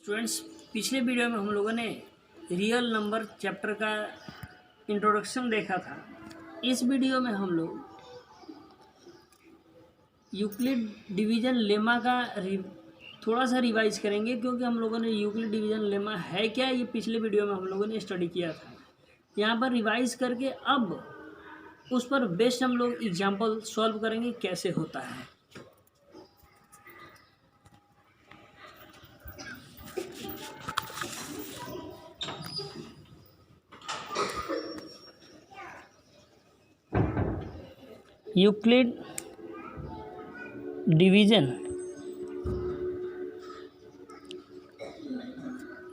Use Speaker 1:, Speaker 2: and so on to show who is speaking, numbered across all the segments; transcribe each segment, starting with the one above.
Speaker 1: Students, पिछले video में हम लोगों ने रियल नंबर चैप्टर का इंट्रोडक्शन देखा था। इस वीडियो में हम लोग यूक्लिड डिवीज़न लेमा का थोड़ा सा रिवाइज करेंगे, क्योंकि हम लोगों ने यूक्लिड डिवीज़न लेमा है क्या ये पिछले वीडियो में हम लोगों ने स्टडी किया था। यहाँ पर रिवाइज करके अब उस पर बेस्ड हम लोग एग्जाम्पल सॉल्व करेंगे कैसे होता है। Euclid division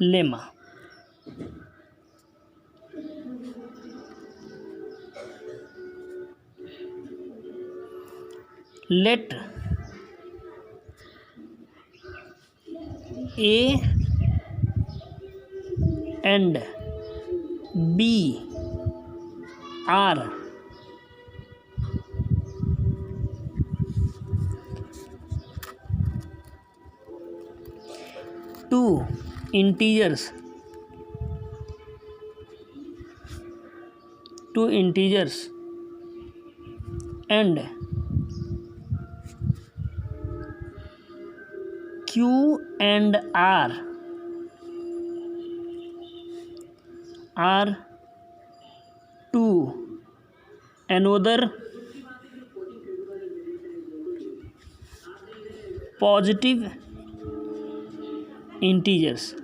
Speaker 1: lemma. Let A and B are two integers and Q and R are two another positive integers.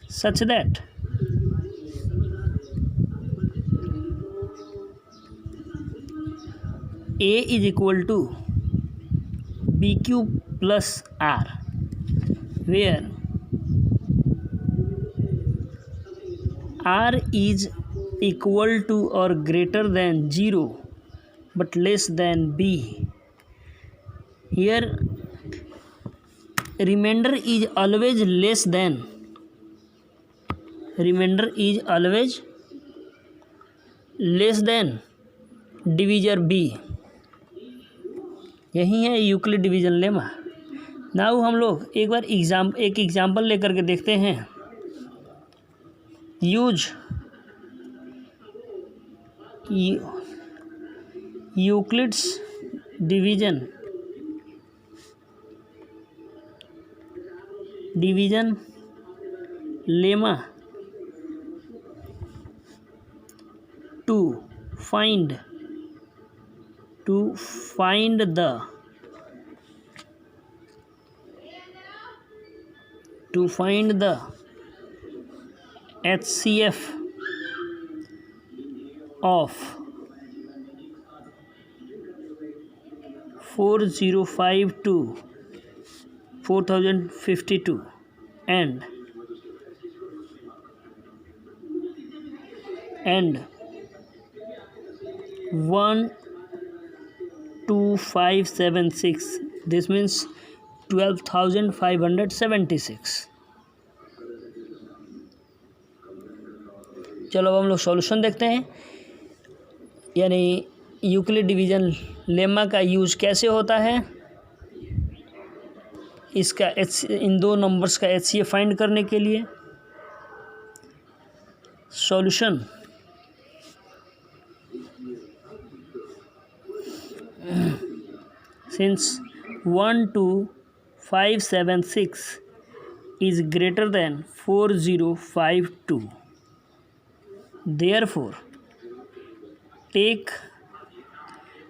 Speaker 1: Such that A is equal to B cube plus R, where R is equal to or greater than 0 but less than B. Here remainder is always less than divisor B. यही है Euclid division lemma. Now हम लोग एक बार एक example लेकर के देखते हैं। Use Euclid's division lemma to find the HCF of 4052 and 12576, this means 12,576। चलो अब हम लोग सॉल्यूशन देखते हैं, यानी यूक्लिड डिवीज़न लेमा का यूज कैसे होता है, इसका इन दो नंबर्स का HCF फाइंड करने के लिए। Solution since 12576 is greater than 4052, therefore take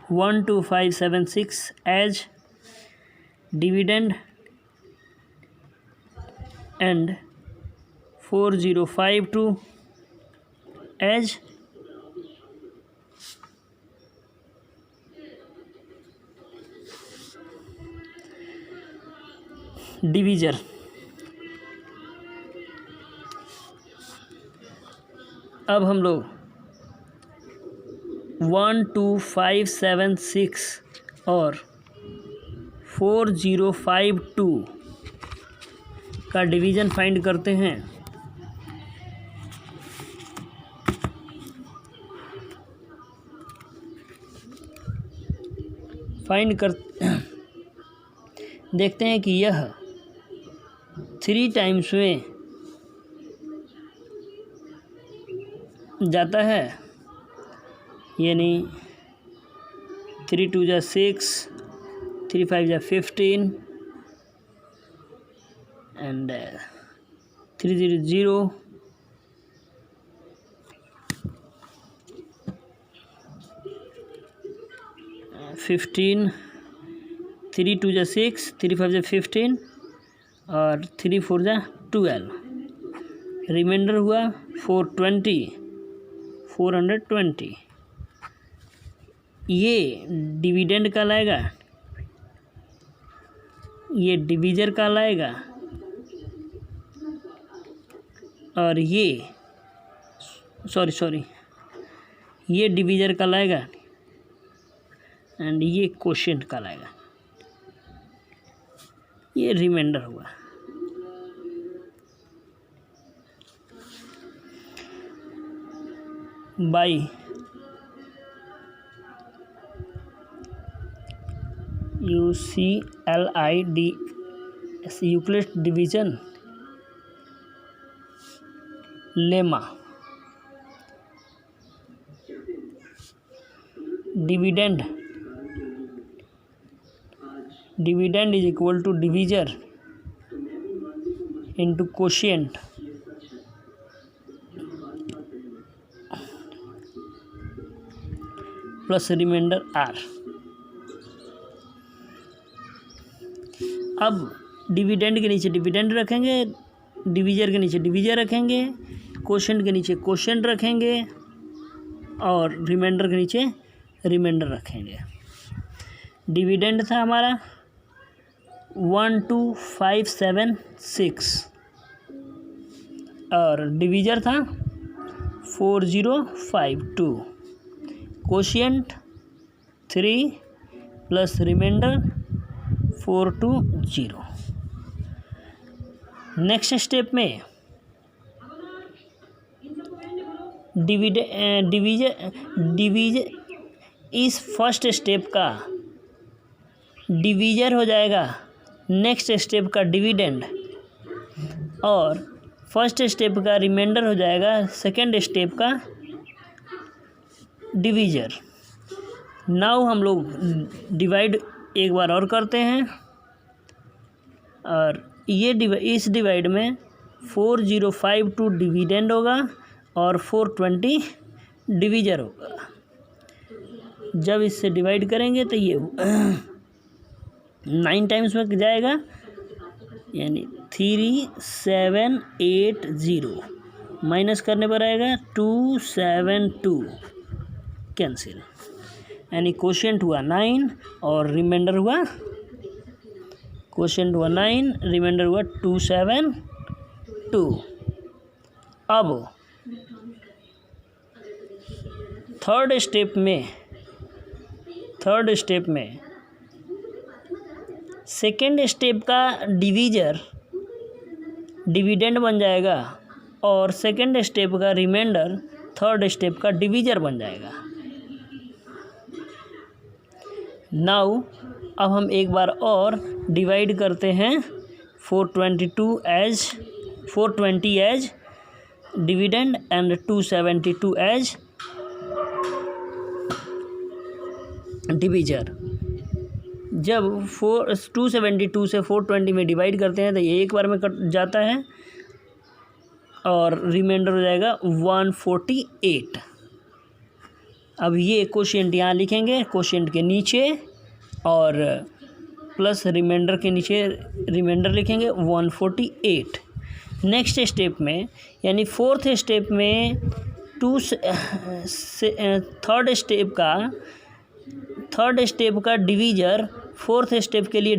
Speaker 1: 12576 as dividend and 4052 as divisor. अब हम लोग 12576 और 4052 का डिवीज़न फाइंड करते हैं। फाइंड कर देखते हैं कि यह 3 टाइम्स में जाता है, यानी 3 2 जा 6, 3 5 जा 15 एंड 3 0 0, 15, 3 2 जा 6, 3 5 जा 15 और 3 4 जा 12, रिमाइंडर हुआ 420। ये डिविडेंड कहलाएगा, ये डिवीजर कहलाएगा और ये सॉरी ये डिवीजर कहलाएगा एंड ये क्वोशिएंट कहलाएगा। ये रिमाइंडर हुआ। By UCLIDS Euclid division lemma, dividend is equal to divisor into quotient plus remainder R. अब डिविडेंड के नीचे डिविडेंड रखेंगे, डिवीजर के नीचे डिवीजर रखेंगे, क्वोशिएंट के नीचे क्वोशिएंट रखेंगे और रिमाइंडर के नीचे रिमाइंडर रखेंगे। डिविडेंड था हमारा 12576 और डिवीजर था 4052, quotient 3 plus remainder 420। Next step में डिवीजर इस फर्स्ट स्टेप का डिवीजर हो जाएगा नेक्स्ट स्टेप का डिविडेंड और फर्स्ट स्टेप का रिमाइंडर हो जाएगा सेकेंड स्टेप का डिवीजर। नाउ हम लोग डिवाइड एक बार और करते हैं और ये इस डिवाइड में 4052 डिविडेंड होगा और 420 डिवीजर होगा। जब इससे डिवाइड करेंगे तो ये 9 टाइम्स में जाएगा, यानी 3780 माइनस करने पर आएगा 272, कैंसिल, यानी क्वोशिएंट हुआ 9 और रिमाइंडर हुआ 9, रिमाइंडर हुआ 272। अब थर्ड स्टेप में सेकेंड स्टेप का डिविडेंड बन जाएगा और सेकेंड स्टेप का रिमाइंडर थर्ड स्टेप का डिवीजर बन जाएगा। नाउ अब हम एक बार और डिवाइड करते हैं 420 as dividend and 272 as divisor. जब 272 से 420 में डिवाइड करते हैं तो ये एक बार में कट जाता है और रिमाइंडर हो जाएगा 148। अब ये क्वोशिएंट यहाँ लिखेंगे, क्वोशिएंट के नीचे और प्लस रिमाइंडर के नीचे रिमाइंडर लिखेंगे 148। नेक्स्ट स्टेप में यानी फोर्थ स्टेप में थर्ड स्टेप का डिवीजर फोर्थ स्टेप के लिए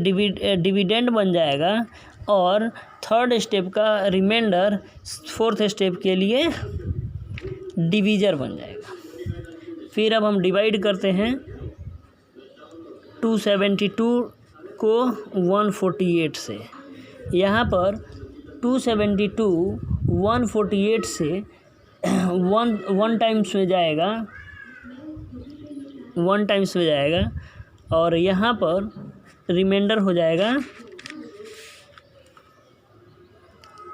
Speaker 1: डिविडेंड बन जाएगा और थर्ड स्टेप का रिमाइंडर फोर्थ स्टेप के लिए डिवीजर बन जाएगा। फिर अब हम डिवाइड करते हैं 272 को 148 से। यहाँ पर 272 148 से वन टाइम्स में जाएगा और यहाँ पर रिमाइंडर हो जाएगा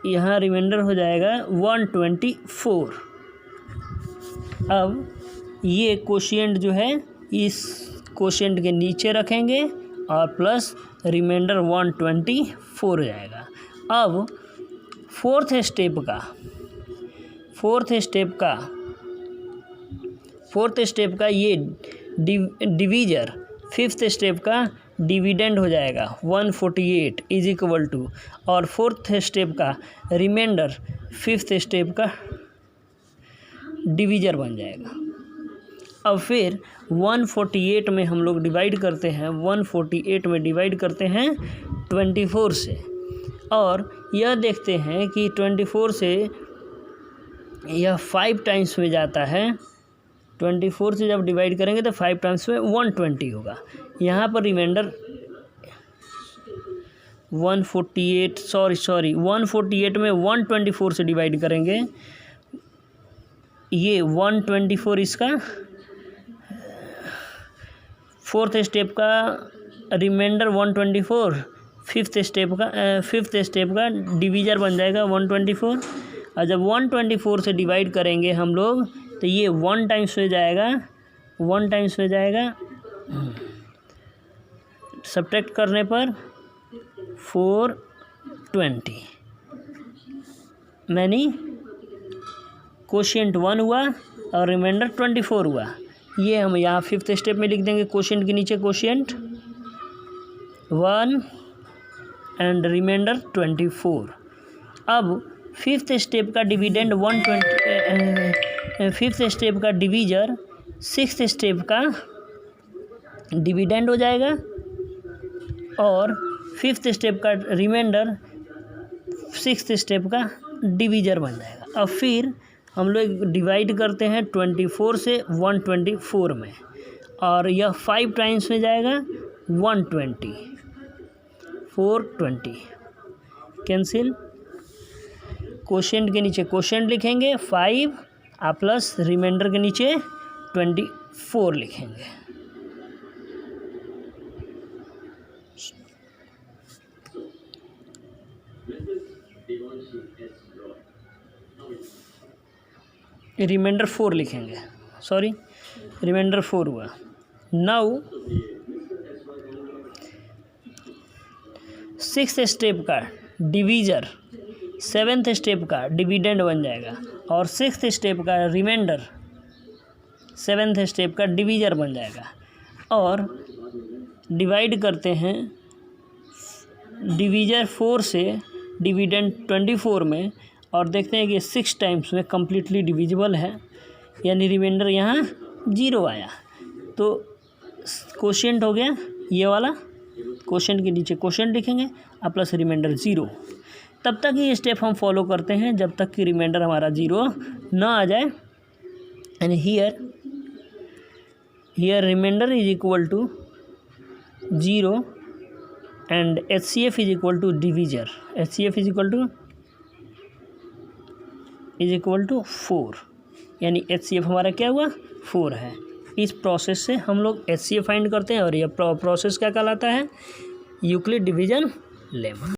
Speaker 1: यहाँ रिमाइंडर हो जाएगा 124। अब ये कोशिएंट जो है इस कोशिएंट के नीचे रखेंगे और प्लस रिमाइंडर 124 हो जाएगा। अब फोर्थ स्टेप का ये डिवीजर फिफ्थ स्टेप का डिविडेंड हो जाएगा 148 इज इक्वल टू, और फोर्थ स्टेप का रिमाइंडर फिफ्थ स्टेप का डिवीजर बन जाएगा। अब फिर 148 में हम लोग डिवाइड करते हैं, 148 में डिवाइड करते हैं 24 से, और यह देखते हैं कि 24 से यह 5 टाइम्स में जाता है। 24 से जब डिवाइड करेंगे तो 5 टाइम्स में 120 होगा। यहाँ पर रिमाइंडर 148 में 124 से डिवाइड करेंगे, ये 124 इसका फोर्थ स्टेप का रिमाइंडर 124 फिफ्थ स्टेप का डिवीजर बन जाएगा 124। और जब 124 से डिवाइड करेंगे हम लोग तो ये 1 टाइम्स हो जाएगा, सब्ट्रैक्ट करने पर 420 मैनी कोशिएंट 1 हुआ और रिमाइंडर 24 हुआ। ये हम यहाँ फिफ्थ स्टेप में लिख देंगे, कोशिएंट के नीचे कोशिएंट 1 एंड रिमाइंडर 24। अब फिफ्थ स्टेप का डिविडेंड 120, फिफ्थ स्टेप का डिवीजर सिक्स्थ स्टेप का डिविडेंड हो जाएगा, और फिफ्थ स्टेप का रिमाइंडर सिक्स्थ स्टेप का डिवीजर बन जाएगा। अब फिर हम लोग डिवाइड करते हैं 24 से 124 में, और यह 5 टाइम्स में जाएगा 120, 420 कैंसिल। कोशिएंट के नीचे कोशिएंट लिखेंगे 5 और प्लस रिमाइंडर के नीचे 24 लिखेंगे। रिमाइंडर 4 लिखेंगे, रिमाइंडर 4 हुआ। नाउ सिक्स्थ स्टेप का डिवीजर सेवेंथ स्टेप का डिविडेंड बन जाएगा, और सिक्स्थ स्टेप का रिमाइंडर सेवेंथ स्टेप का डिवीजर बन जाएगा। और डिवाइड करते हैं डिवीजर 4 से डिविडेंड 24 में, और देखते हैं कि 6 टाइम्स में कम्प्लीटली डिविजिबल है, यानी रिमाइंडर यहाँ 0 आया। तो कोशिएंट हो गया ये वाला, कोशिएंट के नीचे कोशिएंट लिखेंगे और प्लस रिमाइंडर 0। तब तक ये स्टेप हम फॉलो करते हैं जब तक कि रिमाइंडर हमारा 0 ना आ जाए। And here remainder is equal to 0 and HCF is equal to divisor, HCF is equal to 4, यानी HCF हमारा क्या हुआ 4 है। इस प्रोसेस से हम लोग HCF फाइंड करते हैं, और यह प्रोसेस क्या कहलाता है, यूक्लिड डिवीजन लेमा।